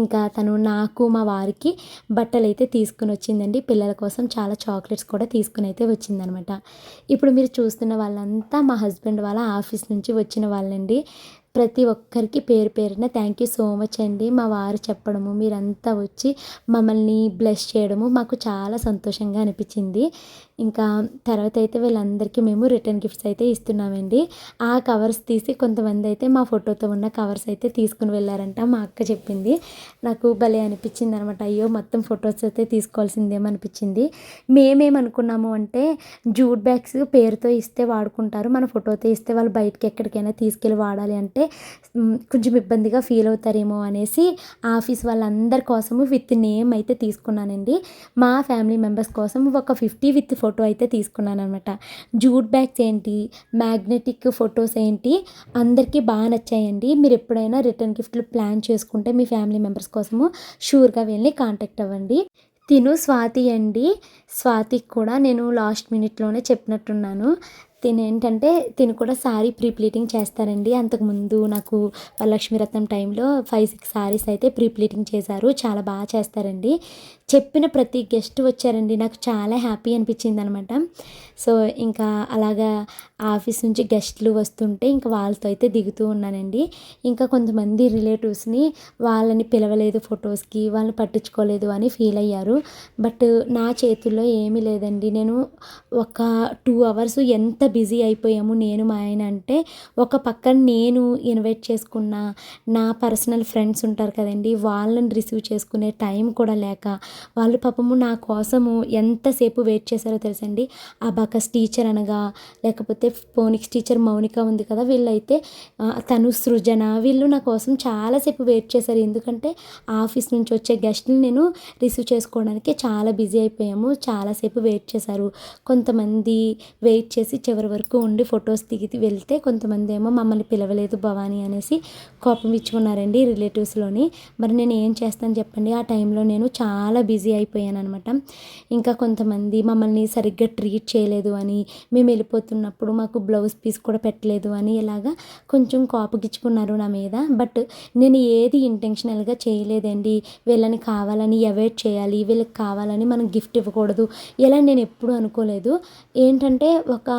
ఇంకా తను నాకు మా వారికి బట్టలు అయితే తీసుకుని వచ్చిందండి. పిల్లల కోసం చాలా చాక్లెట్స్ కూడా తీసుకుని అయితే వచ్చిందనమాట. ఇప్పుడు మీరు చూస్తున్న వాళ్ళంతా మా హస్బెండ్ వాళ్ళ ఆఫీస్ నుంచి వచ్చిన వాళ్ళండి. ప్రతి ఒక్కరికి పేరున థ్యాంక్ యూ సో మచ్ అండి. మా వారు చెప్పడము, మీరంతా వచ్చి మమ్మల్ని బ్లెస్ చేయడము మాకు చాలా సంతోషంగా అనిపించింది. ఇంకా తర్వాత అయితే వీళ్ళందరికీ మేము రిటర్న్ గిఫ్ట్స్ అయితే ఇస్తున్నామండి. ఆ కవర్స్ తీసి కొంతమంది అయితే మా ఫోటోతో ఉన్న కవర్స్ అయితే తీసుకుని వెళ్ళారంట. మా అక్క చెప్పింది. నాకు భలే అనిపించింది అనమాట. అయ్యో మొత్తం ఫొటోస్ అయితే తీసుకోవాల్సిందేమనిపించింది. మేమేమనుకున్నాము అంటే జూట్ బ్యాగ్స్ పేరుతో ఇస్తే వాడుకుంటారు, మన ఫోటోతో ఇస్తే వాళ్ళు బయటకి ఎక్కడికైనా తీసుకెళ్ళి వాడాలి అంటే కొంచెం ఇబ్బందిగా ఫీల్ అవుతారేమో అనేసి ఆఫీస్ వాళ్ళందరి కోసము విత్ నేమ్ అయితే తీసుకున్నానండి. మా ఫ్యామిలీ మెంబర్స్ కోసం ఒక 50 విత్ ఫోటో అయితే తీసుకున్నాను అనమాట. జూట్ బ్యాగ్స్ ఏంటి, మ్యాగ్నెటిక్ ఫొటోస్ ఏంటి అందరికీ బాగా నచ్చాయండి. మీరు ఎప్పుడైనా రిటర్న్ గిఫ్ట్లు ప్లాన్ చేసుకుంటే మీ ఫ్యామిలీ మెంబర్స్ కోసము షూర్గా వెళ్ళి కాంటాక్ట్ అవ్వండి. తిను స్వాతి అండి. స్వాతికి కూడా నేను లాస్ట్ మినిట్లోనే చెప్పినట్టున్నాను. తిను కూడా శారీ ప్రీ ప్లీటింగ్ చేస్తారండి. అంతకుముందు నాకు లక్ష్మీరత్నం టైంలో 5-6 శారీస్ అయితే ప్రీ ప్లీటింగ్ చేశారు. చాలా బాగా చేస్తారండి. చెప్పిన ప్రతి గెస్ట్ వచ్చారండి. నాకు చాలా హ్యాపీ అనిపించింది అనమాట. సో ఇంకా అలాగా ఆఫీస్ నుంచి గెస్ట్లు వస్తుంటే ఇంకా వాళ్ళతో అయితే దిగుతూ ఉన్నానండి. ఇంకా కొంతమంది రిలేటివ్స్ని వాళ్ళని పిలవలేదు ఫొటోస్కి, వాళ్ళని పట్టించుకోలేదు అని ఫీల్ అయ్యారు. బట్ నా చేతుల్లో ఏమీ లేదండి. నేను ఒక 2 అవర్స్ ఎంత బిజీ అయిపోయాము నేను మా ఆయన అంటే, ఒక పక్కన నేను ఇన్వైట్ చేసుకున్న నా పర్సనల్ ఫ్రెండ్స్ ఉంటారు కదండి, వాళ్ళని రిసీవ్ చేసుకునే టైం కూడా లేక వాళ్ళు పాపము నా కోసము ఎంతసేపు వెయిట్ చేశారో తెలుసండి. అబాకస్ టీచర్ అనగా, లేకపోతే ఫోనిక్స్ టీచర్ మౌనిక ఉంది కదా, వీళ్ళైతే తను సృజన, వీళ్ళు నా కోసం చాలాసేపు వెయిట్ చేశారు. ఎందుకంటే ఆఫీస్ నుంచి వచ్చే గెస్ట్ని నేను రిసీవ్ చేసుకోవడానికి చాలా బిజీ అయిపోయాము. చాలాసేపు వెయిట్ చేశారు. కొంతమంది వెయిట్ చేసి చివరి వరకు ఉండి ఫొటోస్ దిగి వెళ్తే, కొంతమంది ఏమో మమ్మల్ని పిలవలేదు భవానీ అనేసి కోపం ఇచ్చుకున్నారండి రిలేటివ్స్లోని. మరి నేను ఏం చేస్తాను చెప్పండి, ఆ టైంలో నేను చాలా బిజీ అయిపోయాను అనమాట. ఇంకా కొంతమంది మమ్మల్ని సరిగ్గా ట్రీట్ చేయలేదు అని, మేము వెళ్ళిపోతున్నప్పుడు మాకు బ్లౌజ్ పీస్ కూడా పెట్టలేదు అని ఇలాగా కొంచెం కోపగిచ్చుకున్నారు నా మీద. బట్ నేను ఏది ఇంటెన్షనల్గా చేయలేదండి. వీళ్ళని కావాలని అవాయిడ్ చేయాలి, వీళ్ళకి కావాలని మనం గిఫ్ట్ ఇవ్వకూడదు, ఇలా నేను ఎప్పుడూ అనుకోలేదు. ఏంటంటే ఒక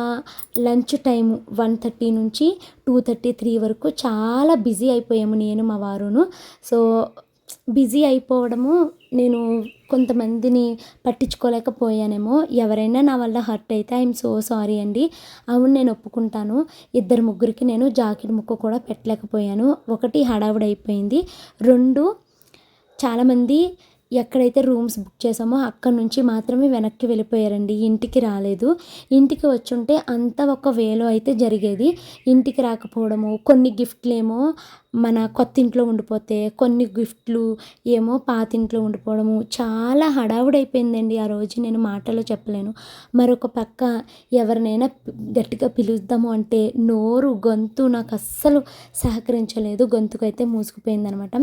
లంచ్ టైం 1:30 నుంచి 2:30, 3 వరకు చాలా బిజీ అయిపోయాము నేను మా వారును. సో బిజీ అయిపోవడము, నేను కొంతమందిని పట్టించుకోలేకపోయానేమో. ఎవరైనా నా వల్ల హర్ట్ అయితే ఐఎమ్ సో సారీ అండి. అవును, నేను ఒప్పుకుంటాను. 2-3కి నేను జాకెట్ ముక్క కూడా పెట్టలేకపోయాను. 1 హడావుడి అయిపోయింది, 2 చాలామంది ఎక్కడైతే రూమ్స్ బుక్ చేసామో అక్కడి నుంచి మాత్రమే వెనక్కి వెళ్ళిపోయారండి, ఇంటికి రాలేదు. ఇంటికి వచ్చుంటే అంతా ఒక వేలో అయితే జరిగేది. ఇంటికి రాకపోవడము, కొన్ని గిఫ్ట్లు ఏమో మన కొత్త ఇంట్లో ఉండిపోతే, కొన్ని గిఫ్ట్లు ఏమో పాత ఇంట్లో ఉండిపోవడము, చాలా హడావుడి అయిపోయిందండి ఆ రోజు, నేను మాటలో చెప్పలేను. మరొక పక్క ఎవరినైనా గట్టిగా పిలుద్దాము అంటే నోరు గొంతు నాకు అస్సలు సహకరించలేదు, గొంతుకైతే మూసుకుపోయిందనమాట.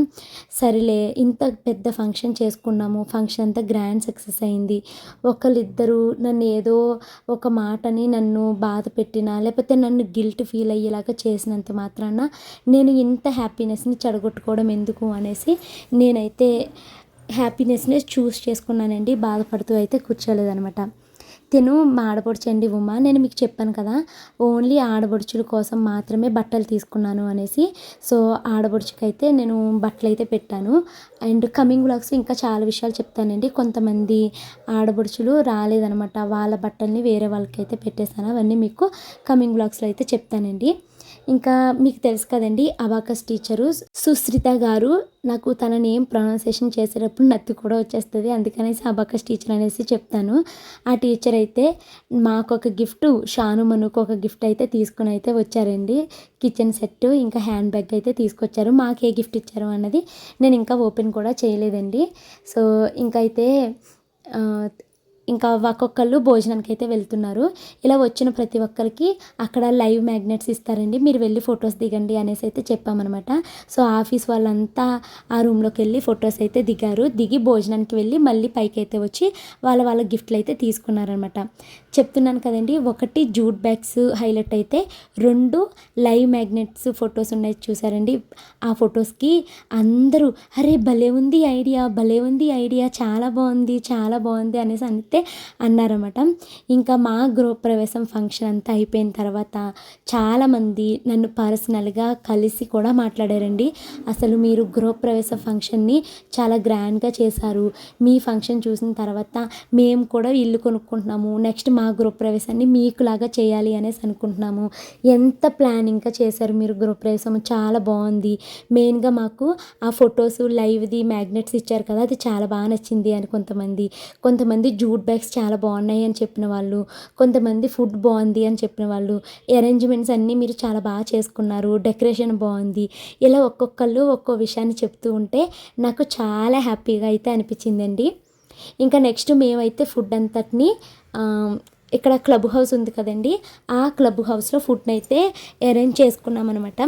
సరేలే, ఇంత పెద్ద ఫంక్షన్ చేసుకున్నాము, ఫంక్షన్ అంతా గ్రాండ్ సక్సెస్ అయింది. ఒకళ్ళిద్దరూ నన్ను ఏదో ఒక మాటని నన్ను బాధ పెట్టినా, లేకపోతే నన్ను గిల్ట్ ఫీల్ అయ్యేలాగా చేసినంత మాత్రాన నేను ఇంత హ్యాపీనెస్ని చెడగొట్టుకోవడం ఎందుకు అనేసి నేనైతే హ్యాపీనెస్ని చూస్ చేసుకున్నానండి. బాధపడుతూ అయితే కూర్చోలేదనమాట. తిను మా ఆడపడుచండి ఉమా, నేను మీకు చెప్పాను కదా ఓన్లీ ఆడపడుచుల కోసం మాత్రమే బట్టలు తీసుకున్నాను అనేసి. సో ఆడపడుచుకైతే నేను బట్టలు అయితే పెట్టాను. అండ్ కమింగ్ బ్లాగ్స్ ఇంకా చాలా విషయాలు చెప్తానండి. కొంతమంది ఆడపడుచులు రాలేదనమాట, వాళ్ళ బట్టల్ని వేరే వాళ్ళకైతే పెట్టేశాను. అవన్నీ మీకు కమింగ్ బ్లాగ్స్లో అయితే చెప్తానండి. ఇంకా మీకు తెలుసు కదండి, అబాకస్ టీచరు సుశ్రిత గారు, నాకు తన నేమ్ ప్రొనౌన్సియేషన్ చేసేటప్పుడు నత్తి కూడా వచ్చేస్తుంది, అందుకనేసి అబాకస్ టీచర్ అనేసి చెప్తాను. ఆ టీచర్ అయితే మాకు ఒక గిఫ్ట్, షాను మనుకు ఒక గిఫ్ట్ అయితే తీసుకుని అయితే వచ్చారండి. కిచెన్ సెట్ ఇంకా హ్యాండ్ బ్యాగ్ అయితే తీసుకొచ్చారు. మాకు ఏ గిఫ్ట్ ఇచ్చారు అన్నది నేను ఇంకా ఓపెన్ కూడా చేయలేదండి. సో ఇంకైతే ఇంకా ఒక్కొక్కళ్ళు భోజనానికి అయితే వెళ్తున్నారు. ఇలా వచ్చిన ప్రతి ఒక్కరికి అక్కడ లైవ్ మ్యాగ్నెట్స్ ఇస్తారండి, మీరు వెళ్ళి ఫొటోస్ దిగండి అనేసి అయితే చెప్పామన్నమాట. సో ఆఫీస్ వాళ్ళంతా ఆ రూమ్లోకి వెళ్ళి ఫొటోస్ అయితే దిగారు. దిగి భోజనానికి వెళ్ళి మళ్ళీ పైకి అయితే వచ్చి వాళ్ళ గిఫ్ట్లు అయితే తీసుకున్నారనమాట. చెప్తున్నాను కదండి, 1 జూట్ బ్యాగ్స్ హైలైట్ అయితే, 2 లైవ్ మ్యాగ్నెట్స్ ఫొటోస్ ఉన్నాయి చూసారండి. ఆ ఫొటోస్కి అందరూ అరే భలే ఉంది ఐడియా, భలే ఉంది ఐడియా, చాలా బాగుంది అనేసి అంటే అన్నారన్నమాట. ఇంకా మా గృహప్రవేశం ఫంక్షన్ అంతా అయిపోయిన తర్వాత చాలామంది నన్ను పర్సనల్గా కలిసి కూడా మాట్లాడారండి. అసలు మీరు గృహప్రవేశ ఫంక్షన్ని చాలా గ్రాండ్గా చేశారు, మీ ఫంక్షన్ చూసిన తర్వాత మేము కూడా ఇల్లు కొనుక్కుంటున్నాము, నెక్స్ట్ మా గృహప్రవేశాన్ని మీకులాగా చేయాలి అనేసి అనుకుంటున్నాము, ఎంత ప్లానింగ్గా చేశారు మీరు గృహప్రవేశం, చాలా బాగుంది, మెయిన్గా మాకు ఆ ఫొటోస్ లైవ్ది మ్యాగ్నెట్స్ ఇచ్చారు కదా, అది చాలా బాగా నచ్చింది అని కొంతమంది జూట్ బ్యాగ్స్ చాలా బాగున్నాయి అని చెప్పిన వాళ్ళు, కొంతమంది ఫుడ్ బాగుంది అని చెప్పిన వాళ్ళు, అరేంజ్మెంట్స్ అన్నీ మీరు చాలా బాగా చేసుకున్నారు, డెకరేషన్ బాగుంది, ఇలా ఒక్కొక్కళ్ళు ఒక్కో విషయాన్ని చెప్తూ ఉంటే నాకు చాలా హ్యాపీగా అయితే అనిపించిందండి. ఇంకా నెక్స్ట్ మేమైతే ఫుడ్ అంతటిని ఇక్కడ క్లబ్ హౌస్ ఉంది కదండి, ఆ క్లబ్ హౌస్లో ఫుడ్ని అయితే అరేంజ్ చేసుకున్నాం అనమాట.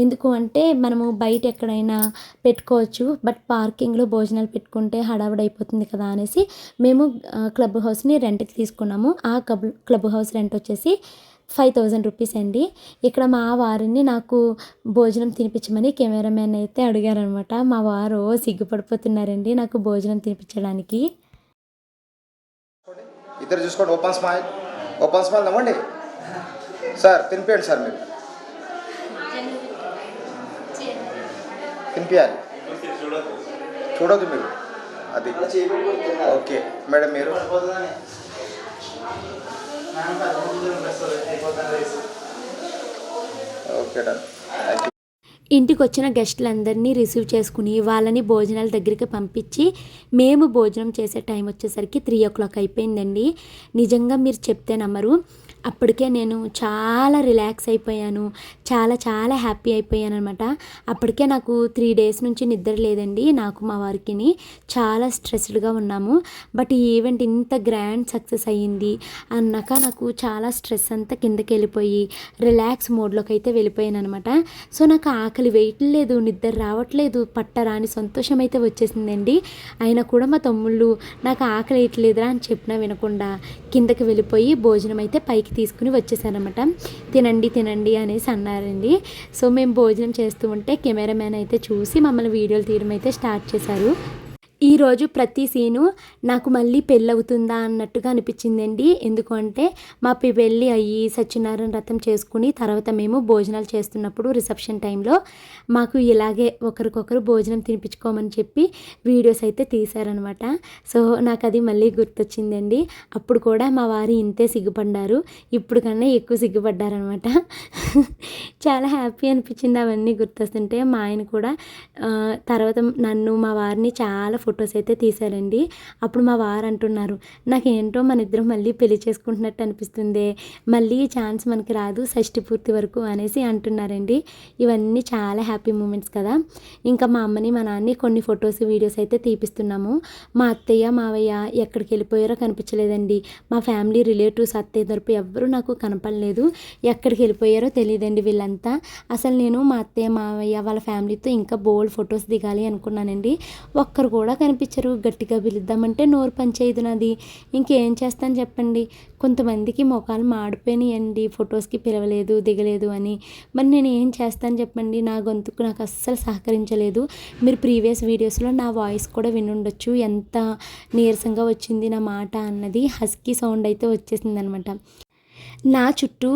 ఎందుకు అంటే మనము బయట ఎక్కడైనా పెట్టుకోవచ్చు, బట్ పార్కింగ్లో భోజనాలు పెట్టుకుంటే హడావుడి అయిపోతుంది కదా అనేసి మేము క్లబ్ హౌస్ని రెంట్కి తీసుకున్నాము. ఆ క్లబ్ హౌస్ రెంట్ వచ్చేసి 5000 రూపీస్ అండి. ఇక్కడ మా వారిని నాకు భోజనం తినిపించమని కెమెరామ్యాన్ అయితే అడిగారనమాట. మా వారు సిగ్గుపడిపోతున్నారండి నాకు భోజనం తినిపించడానికి. ఇద్దరు చూసుకోండి, ఓపెన్ స్మైల్ నవ్వండి సార్, తినిపించండి సార్, మీరు తినిపించాలి, చూడొద్దు మీరు, అది ఓకే మేడం. మీరు ఓకే డన్. ఇంటికి వచ్చిన గెస్టులందరినీ రిసీవ్ చేసుకుని వాళ్ళని భోజనాల దగ్గరికి పంపించి మేము భోజనం చేసే టైం వచ్చేసరికి 3 అయిపోయిందండి. నిజంగా మీరు చెప్తే నమ్మరు, అప్పటికే నేను చాలా రిలాక్స్ అయిపోయాను, చాలా హ్యాపీ అయిపోయాను అనమాట. అప్పటికే నాకు 3 డేస్ నుంచి నిద్ర లేదండి, నాకు మా వారికిని చాలా స్ట్రెస్డ్గా ఉన్నాము. బట్ ఈ ఈవెంట్ ఇంత గ్రాండ్ సక్సెస్ అయ్యింది అన్నాక నాకు చాలా స్ట్రెస్ అంతా కిందకి వెళ్ళిపోయి రిలాక్స్ మోడ్లోకి అయితే వెళ్ళిపోయాను అనమాట. సో నాకు ఆకలి వేయట్లేదు, నిద్ర రావట్లేదు, పట్టరాని సంతోషం అయితే వచ్చేసిందండి. అయినా కూడా మా తమ్ముళ్ళు నాకు ఆకలి వేయట్లేదురా అని చెప్పినా వినకుండా కిందకి వెళ్ళిపోయి భోజనం అయితే పైకి తీసుకుని వచ్చేసారనమాట. తినండి అనేసి అన్నారండి. సో మేము భోజనం చేస్తూ ఉంటే కెమెరామ్యాన్ అయితే చూసి మమ్మల్ని వీడియోలు తీయడం అయితే స్టార్ట్ చేశారు. ఈరోజు ప్రతి సీను నాకు మళ్ళీ పెళ్ళవుతుందా అన్నట్టుగా అనిపించిందండి. ఎందుకంటే మా పెళ్ళి అయ్యి సత్యనారాయణ వ్రతం చేసుకుని తర్వాత మేము భోజనాలు చేస్తున్నప్పుడు రిసెప్షన్ టైంలో మాకు ఇలాగే ఒకరికొకరు భోజనం తినిపించుకోమని చెప్పి వీడియోస్ అయితే తీశారనమాట. సో నాకు అది మళ్ళీ గుర్తొచ్చిందండి. అప్పుడు కూడా మా వారు ఇంతే సిగ్గుపడ్డారు, ఇప్పుడు కన్నా ఎక్కువ సిగ్గుపడ్డారనమాట. చాలా హ్యాపీ అనిపించింది అవన్నీ గుర్తొస్తుంటే. మా ఆయన కూడా తర్వాత నన్ను మా వారిని చాలా ఫొటోస్ అయితే తీశారండి. అప్పుడు మా వారు అంటున్నారు, నాకేంటో మన ఇద్దరం మళ్ళీ పెళ్లి చేసుకుంటున్నట్టు అనిపిస్తుంది, మళ్ళీ ఛాన్స్ మనకి రాదు షష్టి పూర్తి వరకు అనేసి అంటున్నారండి. ఇవన్నీ చాలా హ్యాపీ మూమెంట్స్ కదా. ఇంకా మా అమ్మని మా నాన్నని కొన్ని ఫొటోస్ వీడియోస్ అయితే తీపిస్తున్నాము. మా అత్తయ్య మావయ్య ఎక్కడికి వెళ్ళిపోయారో కనిపించలేదండి. మా ఫ్యామిలీ రిలేటివ్స్ అత్తయ్య తరపు ఎవ్వరూ నాకు కనపడలేదు, ఎక్కడికి వెళ్ళిపోయారో తెలియదండి వీళ్ళంతా. అసలు నేను మా అత్తయ్య మావయ్య వాళ్ళ ఫ్యామిలీతో ఇంకా బోల్డ్ ఫొటోస్ దిగాలి అనుకున్నానండి. ఒక్కరు కూడా కనిపించరు. గట్టిగా పిలుద్దామంటే నోరు పనిచేయదు నాది. ఇంకేం చేస్తాను చెప్పండి. కొంతమందికి మొఖాలు మాడిపోయినాయండి ఫొటోస్కి పిలవలేదు దిగలేదు అని. మరి నేను ఏం చేస్తాను చెప్పండి. నా గొంతుకు నాకు అస్సలు సహకరించలేదు. మీరు ప్రీవియస్ వీడియోస్లో నా వాయిస్ కూడా వినుండొచ్చు, ఎంత నీరసంగా వచ్చింది నా మాట అన్నది. హస్కీ సౌండ్ అయితే వచ్చేసింది అనమాట. నా చుట్టూ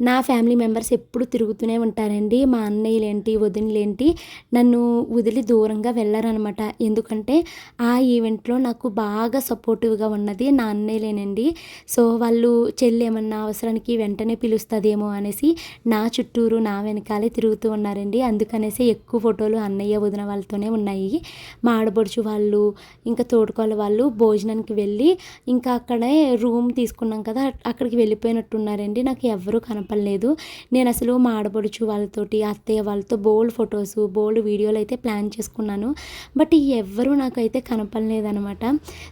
నా ఫ్యామిలీ మెంబర్స్ ఎప్పుడు తిరుగుతూనే ఉంటారండి. మా అన్నయ్యలేంటి వదినలేంటి నన్ను వదిలి దూరంగా వెళ్ళరనమాట. ఎందుకంటే ఆ ఈవెంట్లో నాకు బాగా సపోర్టివ్గా ఉన్నది నా అన్నయ్యలేనండి. సో వాళ్ళు చెల్లి ఏమన్నా అవసరానికి వెంటనే పిలుస్తుందేమో అనేసి నా చుట్టూరు నా వెనకాలే తిరుగుతూ ఉన్నారండి. అందుకనేసి ఎక్కువ ఫోటోలు అన్నయ్య వదిన వాళ్ళతోనే ఉన్నాయి. మా ఆడబడుచు వాళ్ళు ఇంకా తోడుకోళ్ళ వాళ్ళు భోజనానికి వెళ్ళి ఇంకా అక్కడే రూమ్ తీసుకున్నాం కదా, అక్కడికి వెళ్ళిపోయినట్టున్నారండి. నాకు ఎవరూ కనపడలేదు. నేను అసలు మా ఆడబడుచు వాళ్ళతోటి అత్తయ్య వాళ్ళతో బోల్డ్ ఫొటోస్ బోల్డ్ వీడియోలు అయితే ప్లాన్ చేసుకున్నాను. బట్ ఎవ్వరూ నాకైతే కనపడలేదనమాట.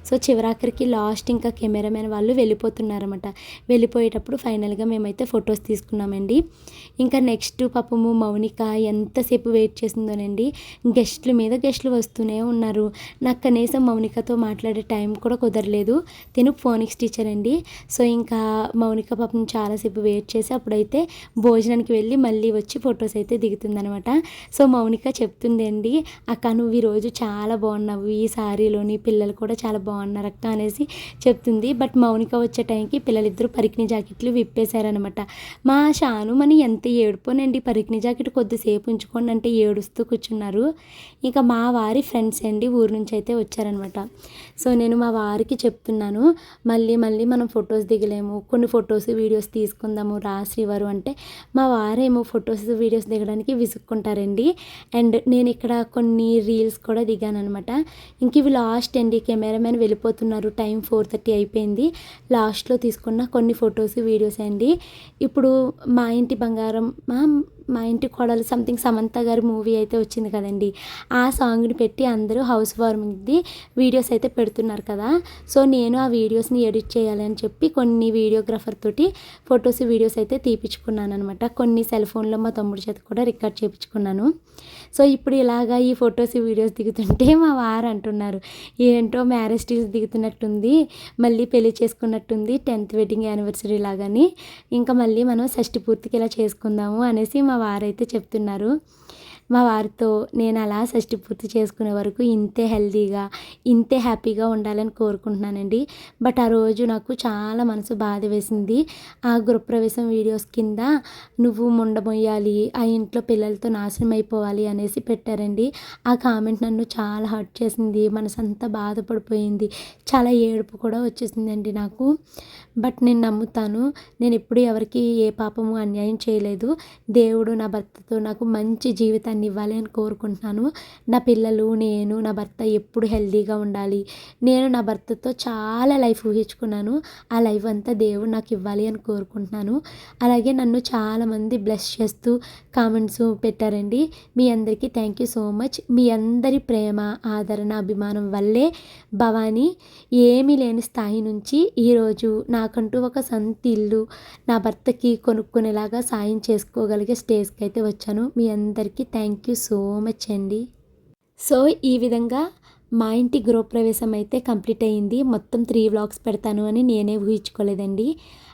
సో చివరాఖరికి లాస్ట్ ఇంకా కెమెరామెన్ వాళ్ళు వెళ్ళిపోతున్నారన్నమాట. వెళ్ళిపోయేటప్పుడు ఫైనల్గా మేమైతే ఫొటోస్ తీసుకున్నామండి. ఇంకా నెక్స్ట్ పాపము మౌనిక ఎంతసేపు వెయిట్ చేసిందోనండి. గెస్టుల మీద గెస్టులు వస్తూనే ఉన్నారు. నాకు కనీసం మౌనికతో మాట్లాడే టైం కూడా కుదరలేదు. తిను ఫోనిక్స్ టీచర్ అండి. సో ఇంకా మౌనిక పాపం చాలాసేపు వెయిట్ చేసి అప్పుడైతే భోజనానికి వెళ్ళి మళ్ళీ వచ్చి ఫొటోస్ అయితే దిగుతుందనమాట. సో మౌనిక చెప్తుంది అండి, అక్క నువ్వు ఈరోజు చాలా బాగున్నావు, ఈ శారీలోని పిల్లలు కూడా చాలా బాగున్నారు అక్క అనేసి చెప్తుంది. బట్ మౌనిక వచ్చే టైంకి పిల్లలిద్దరూ పరికిణి జాకెట్లు విప్పేశారనమాట. మా షానుమని ఎంత ఏడుపోనండి, పరికిణి జాకెట్ కొద్దిసేపు ఉంచుకోండి అంటే ఏడుస్తూ కూర్చున్నారు. ఇంకా మా వారి ఫ్రెండ్స్ అండి ఊరు నుంచి అయితే వచ్చారనమాట. సో నేను మా వారికి చెప్తున్నాను, మళ్ళీ మనం ఫొటోస్ దిగలేము, కొన్ని ఫొటోస్ వీడియోస్ తీసుకుందాము రా శ్రీవారు అంటే మా వారేమో ఫొటోస్ వీడియోస్ దిగడానికి విసుక్కుంటారండి. అండ్ నేను ఇక్కడ కొన్ని రీల్స్ కూడా దిగాను అనమాట. ఇంక ఇవి లాస్ట్ అండి. కెమెరామెన్ వెళ్ళిపోతున్నారు, టైం 4:30 అయిపోయింది. లాస్ట్లో తీసుకున్న కొన్ని ఫొటోస్ వీడియోస్ అండి. ఇప్పుడు మా ఇంటి బంగారం మా ఇంటి కోడలు సంథింగ్ సమంత గారి మూవీ అయితే వచ్చింది కదండి, ఆ సాంగ్ని పెట్టి అందరూ హౌస్ వార్మింగ్ది వీడియోస్ అయితే పెడుతున్నారు కదా. సో నేను ఆ వీడియోస్ని ఎడిట్ చేయాలి అని చెప్పి కొన్ని వీడియోగ్రాఫర్ తోటి ఫొటోస్ వీడియోస్ అయితే తీపించుకున్నాను అనమాట. కొన్ని సెల్ ఫోన్లో మా తమ్ముడి చేత కూడా రికార్డ్ చేయించుకున్నాను. సో ఇప్పుడు ఇలాగా ఈ ఫొటోస్ వీడియోస్ దిగుతుంటే మా వారు అంటున్నారు, ఏంటో మ్యారేజ్ స్టిల్స్ దిగుతున్నట్టుంది, మళ్ళీ పెళ్లి చేసుకున్నట్టుంది 10th వెడ్డింగ్ యానివర్సరీ లాగాని, ఇంకా మళ్ళీ మనం షష్టి పూర్తికి ఇలా చేసుకుందాము అనేసి మా వారైతే చెప్తున్నారు. మా వారితో నేను అలా షష్టి పూర్తి చేసుకునే వరకు ఇంతే హెల్తీగా ఇంతే హ్యాపీగా ఉండాలని కోరుకుంటున్నానండి. బట్ ఆ రోజు నాకు చాలా మనసు బాధ వేసింది. ఆ గృహప్రవేశం వీడియోస్ కింద నువ్వు ముండమొయ్యాలి, ఆ ఇంట్లో పిల్లలతో నాశనం అయిపోవాలి అనేసి పెట్టారండి. ఆ కామెంట్ నన్ను చాలా హర్ట్ చేసింది, మనసు అంతా బాధపడిపోయింది, చాలా ఏడుపు కూడా వచ్చేసిందండి నాకు. బట్ నేను నమ్ముతాను, నేను ఎప్పుడు ఎవరికి ఏ పాపము అన్యాయం చేయలేదు. దేవుడు నా భర్తతో నాకు మంచి జీవితాన్ని దాన్ని ఇవ్వాలి అని కోరుకుంటున్నాను. నా పిల్లలు, నేను, నా భర్త ఎప్పుడు హెల్తీగా ఉండాలి. నేను నా భర్తతో చాలా లైఫ్ ఊహించుకున్నాను. ఆ లైఫ్ అంతా దేవుడు నాకు ఇవ్వాలి అని కోరుకుంటున్నాను. అలాగే నన్ను చాలామంది బ్లెస్ చేస్తూ కామెంట్స్ పెట్టారండి. మీ అందరికీ థ్యాంక్ యూ సో మచ్. మీ అందరి ప్రేమ, ఆదరణ, అభిమానం వల్లే భవాని ఏమీ లేని స్థాయి నుంచి ఈరోజు నాకంటూ ఒక సొంత ఇల్లు, నా భర్తకి కొనుక్కునేలాగా సాయం చేసుకోగలిగే స్టేజ్కి అయితే వచ్చాను. మీ అందరికీ థ్యాంక్ యూ సో మచ్ అండి. సో ఈ విధంగా మా ఇంటి గృహప్రవేశం అయితే కంప్లీట్ అయ్యింది. మొత్తం 3 వ్లాగ్స్ పెడతాను అని నేనే ఊహించుకోలేదండి.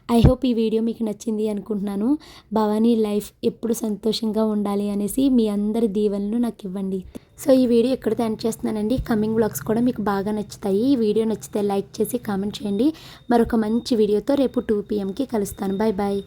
ఐ హోప్ ఈ వీడియో మీకు నచ్చింది అనుకుంటున్నాను. భవానీ లైఫ్ ఎప్పుడు సంతోషంగా ఉండాలి అనేసి మీ అందరి దీవెనలు నాకు ఇవ్వండి. సో ఈ వీడియో ఎక్కడితో ఎండ్ చేస్తున్నానండి. కమింగ్ వ్లాగ్స్ కూడా మీకు బాగా నచ్చుతాయి. ఈ వీడియో నచ్చితే లైక్ చేసి కామెంట్ చేయండి. మరొక మంచి వీడియోతో రేపు 2 PM కలుస్తాను. Bye bye.